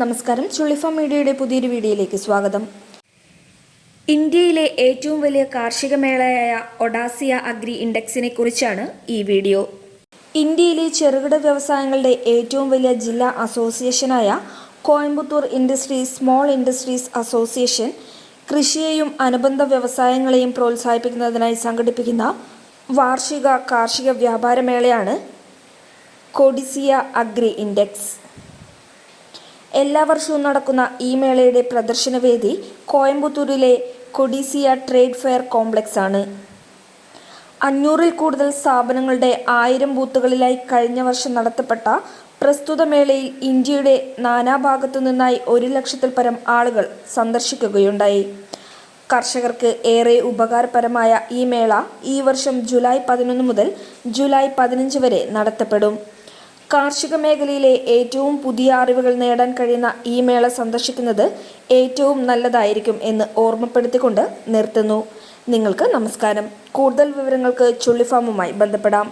നമസ്കാരം. ചുള്ളിഫാം മീഡിയയുടെ പുതിയൊരു വീഡിയോയിലേക്ക് സ്വാഗതം. ഇന്ത്യയിലെ ഏറ്റവും വലിയ കാർഷിക മേളയായ ഒഡാസിയ അഗ്രി ഇൻഡെക്സിനെ കുറിച്ചാണ് ഈ വീഡിയോ. ഇന്ത്യയിലെ ചെറുകിട വ്യവസായങ്ങളുടെ ഏറ്റവും വലിയ ജില്ലാ അസോസിയേഷനായ Coimbatore industries small industries association കൃഷിയെയും അനുബന്ധ വ്യവസായങ്ങളെയും പ്രോത്സാഹിപ്പിക്കുന്നതിനായി സംഘടിപ്പിക്കുന്ന വാർഷിക കാർഷിക വ്യാപാര മേളയാണ് കൊഡിസിയ അഗ്രി ഇൻഡെക്സ്. എല്ലാ വർഷവും നടക്കുന്ന ഈ മേളയുടെ പ്രദർശനവേദി കോയമ്പത്തൂരിലെ കൊഡിസിയ ട്രേഡ് ഫെയർ കോംപ്ലക്സ് ആണ്. 500-ൽ കൂടുതൽ സ്ഥാപനങ്ങളുടെ 1000 ബൂത്തുകളിലായി കഴിഞ്ഞ വർഷം നടത്തപ്പെട്ട പ്രസ്തുത മേളയിൽ ഇന്ത്യയുടെ നാനാഭാഗത്തു നിന്നായി 1,00,000-ൽ പരം ആളുകൾ സന്ദർശിക്കുകയുണ്ടായി. കർഷകർക്ക് ഏറെ ഉപകാരപ്രദമായ ഈ മേള ഈ വർഷം ജൂലൈ 11 മുതൽ ജൂലൈ 15 വരെ നടത്തപ്പെടും. കാർഷിക മേഖലയിലെ ഏറ്റവും പുതിയ അറിവുകൾ നേടാൻ കഴിയുന്ന ഈ മേള സന്ദർശിക്കുന്നത് ഏറ്റവും നല്ലതായിരിക്കും എന്ന് ഓർമ്മപ്പെടുത്തിക്കൊണ്ട് നിർത്തുന്നു. നിങ്ങൾക്ക് നമസ്കാരം. കൂടുതൽ വിവരങ്ങൾക്ക് ചുള്ളിഫാമുമായി ബന്ധപ്പെടാം.